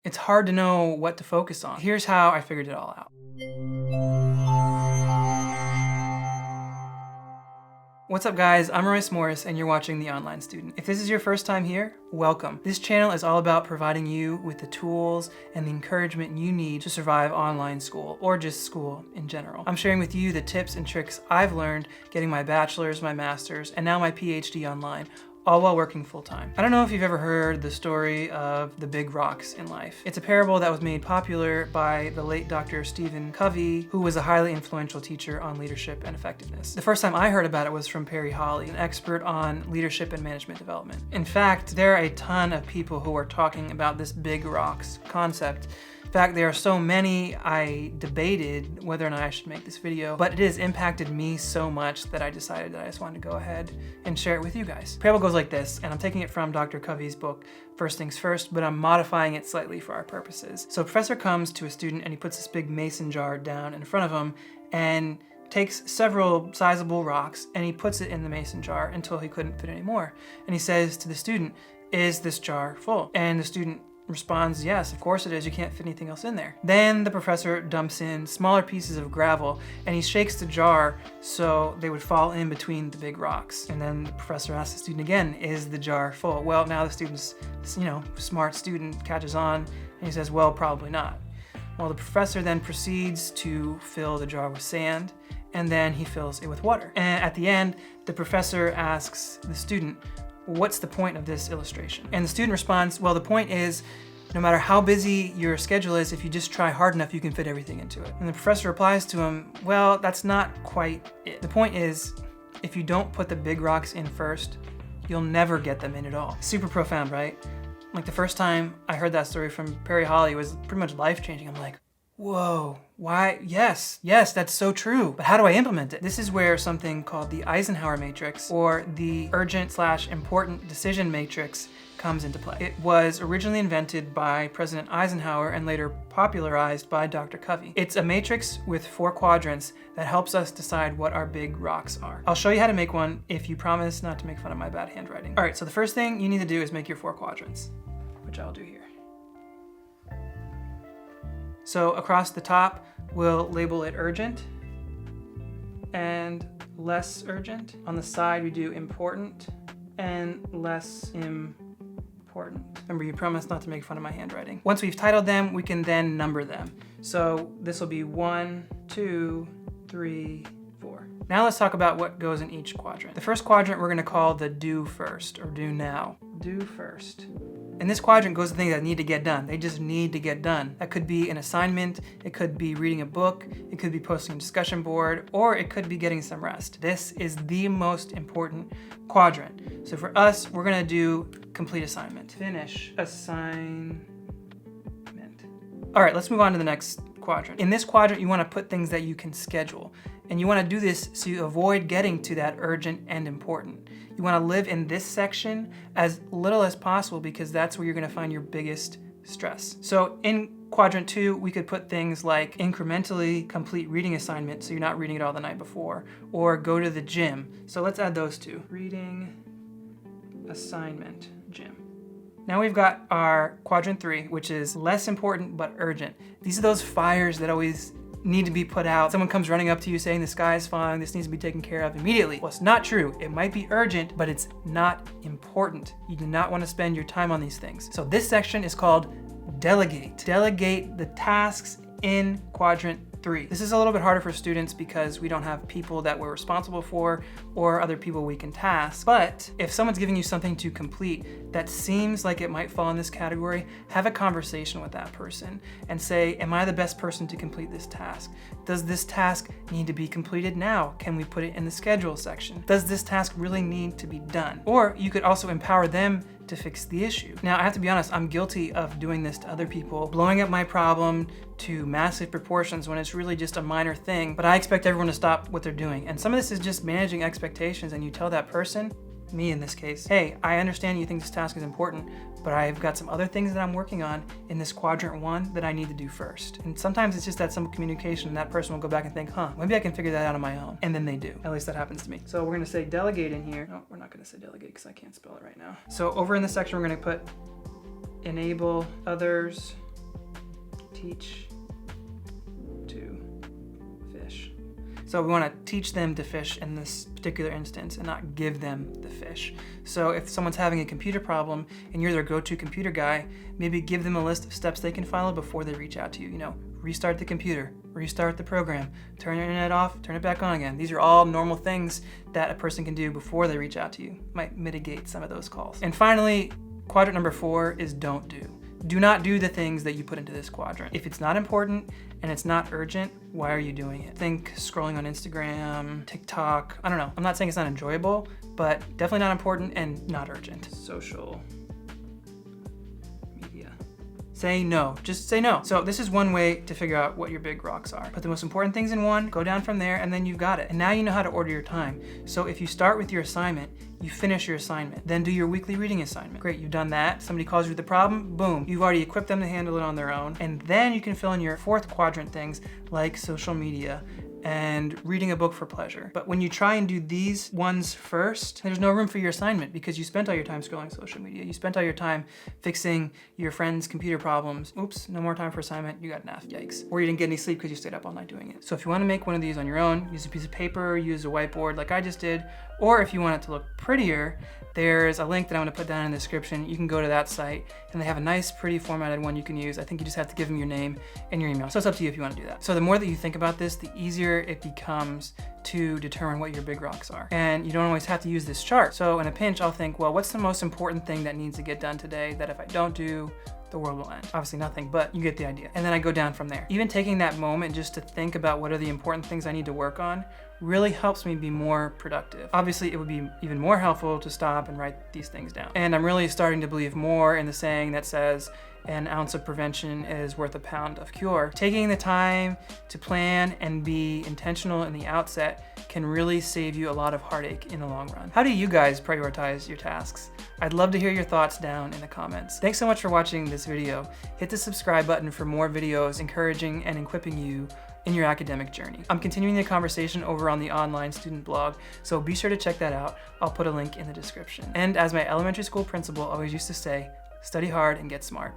It's hard to know what to focus on. Here's how I figured it all out. What's up guys, I'm Royce Morris and you're watching The Online Student. If this is your first time here, welcome. This channel is all about providing you with the tools and the encouragement you need to survive online school, or just school in general. I'm sharing with you the tips and tricks I've learned getting my bachelor's, my master's, and now my PhD online, all while working full-time. I don't know if you've ever heard the story of the big rocks in life. It's a parable that was made popular by the late Dr. Stephen Covey, who was a highly influential teacher on leadership and effectiveness. The first time I heard about it was from Perry Holly, an expert on leadership and management development. In fact, there are a ton of people who are talking about this big rocks concept. In fact, there are so many I debated whether or not I should make this video, but it has impacted me so much that I decided that I just wanted to go ahead and share it with you guys. The parable goes like this, and I'm taking it from Dr. Covey's book, First Things First, but I'm modifying it slightly for our purposes. So a professor comes to a student and he puts this big mason jar down in front of him and takes several sizable rocks and he puts it in the mason jar until he couldn't fit any more. And he says to the student, "Is this jar full?" And the student responds, "Yes, of course it is. You can't fit anything else in there." Then the professor dumps in smaller pieces of gravel and he shakes the jar so they would fall in between the big rocks. And then the professor asks the student again, "Is the jar full?" Well, now the student's, smart student catches on and he says, "Well, probably not." Well, the professor then proceeds to fill the jar with sand and then he fills it with water. And at the end, the professor asks the student, "What's the point of this illustration?" And the student responds, "Well, the point is, no matter how busy your schedule is, if you just try hard enough, you can fit everything into it." And the professor replies to him, "Well, that's not quite it. The point is, if you don't put the big rocks in first, you'll never get them in at all." Super profound, right? Like the first time I heard that story from Perry Holly, it was pretty much life-changing. I'm like, whoa, why? Yes, that's so true. But how do I implement it? This is where something called the Eisenhower matrix, or the urgent/important decision matrix, comes into play. It was originally invented by President Eisenhower and later popularized by Dr. Covey. It's a matrix with 4 quadrants that helps us decide what our big rocks are. I'll show you how to make one if you promise not to make fun of my bad handwriting. All right, so the first thing you need to do is make your 4 quadrants, which I'll do here. So across the top, we'll label it urgent and less urgent. On the side, we do important and less important. Remember, you promised not to make fun of my handwriting. Once we've titled them, we can then number them. So this will be 1, 2, 3, 4. Now let's talk about what goes in each quadrant. The first quadrant we're gonna call the do first, or do now. Do first. And this quadrant goes to things that need to get done. They just need to get done. That could be an assignment, it could be reading a book, it could be posting a discussion board, or it could be getting some rest. This is the most important quadrant. So for us, we're gonna do complete assignment. Finish assignment. All right, let's move on to the next quadrant. In this quadrant, you wanna put things that you can schedule. And you wanna do this so you avoid getting to that urgent and important. You wanna live in this section as little as possible because that's where you're gonna find your biggest stress. So in quadrant 2, we could put things like incrementally complete reading assignment so you're not reading it all the night before, or go to the gym. So let's add those 2. Reading assignment, gym. Now we've got our quadrant 3, which is less important but urgent. These are those fires that always need to be put out. Someone comes running up to you saying the sky is falling, this needs to be taken care of immediately. Well, it's not true. It might be urgent, but it's not important. You do not want to spend your time on these things. So this section is called delegate. Delegate the tasks in quadrant 3. This is a little bit harder for students because we don't have people that we're responsible for or other people we can task. But if someone's giving you something to complete that seems like it might fall in this category, have a conversation with that person and say, am I the best person to complete this task? Does this task need to be completed now? Can we put it in the schedule section? Does this task really need to be done? Or you could also empower them to fix the issue. Now, I have to be honest, I'm guilty of doing this to other people, blowing up my problem to massive proportions when it's really just a minor thing, but I expect everyone to stop what they're doing. And some of this is just managing expectations, and you tell that person, me in this case, hey, I understand you think this task is important, but I've got some other things that I'm working on in this quadrant 1 that I need to do first. And sometimes it's just that simple communication, and that person will go back and think, maybe I can figure that out on my own. And then they do. At least that happens to me. So we're gonna say delegate in here. No, we're not gonna say delegate because I can't spell it right now. So over in this section, we're gonna put enable others teach to fish. So we want to teach them to fish in this particular instance and not give them the fish. So if someone's having a computer problem and you're their go-to computer guy, maybe give them a list of steps they can follow before they reach out to you. You know, restart the computer, restart the program, turn your internet off, turn it back on again. These are all normal things that a person can do before they reach out to you. Might mitigate some of those calls. And finally, quadrant number 4 is don't do. Do not do the things that you put into this quadrant. If it's not important and it's not urgent, why are you doing it? Think scrolling on Instagram, TikTok, I don't know. I'm not saying it's not enjoyable, but definitely not important and not urgent. Social media. Say no, just say no. So this is one way to figure out what your big rocks are. Put the most important things in one, go down from there, and then you've got it. And now you know how to order your time. So if you start with your assignment, you finish your assignment, then do your weekly reading assignment. Great, you've done that. Somebody calls you with a problem, boom. You've already equipped them to handle it on their own. And then you can fill in your 4th quadrant things like social media and reading a book for pleasure. But when you try and do these ones first, there's no room for your assignment because you spent all your time scrolling social media. You spent all your time fixing your friend's computer problems. Oops, no more time for assignment, you got an F, yikes. Or you didn't get any sleep because you stayed up all night doing it. So if you wanna make one of these on your own, use a piece of paper, use a whiteboard like I just did, or if you want it to look prettier, there's a link that I'm gonna put down in the description. You can go to that site and they have a nice, pretty formatted one you can use. I think you just have to give them your name and your email. So it's up to you if you wanna do that. So the more that you think about this, the easier it becomes to determine what your big rocks are. And you don't always have to use this chart. So in a pinch, I'll think, well, what's the most important thing that needs to get done today that if I don't do, the world will end? Obviously nothing, but you get the idea. And then I go down from there. Even taking that moment just to think about what are the important things I need to work on really helps me be more productive. Obviously, it would be even more helpful to stop and write these things down. And I'm really starting to believe more in the saying that says, an ounce of prevention is worth a pound of cure. Taking the time to plan and be intentional in the outset can really save you a lot of heartache in the long run. How do you guys prioritize your tasks? I'd love to hear your thoughts down in the comments. Thanks so much for watching this video. Hit the subscribe button for more videos encouraging and equipping you in your academic journey. I'm continuing the conversation over on the online student blog, so be sure to check that out. I'll put a link in the description. And as my elementary school principal always used to say, study hard and get smart.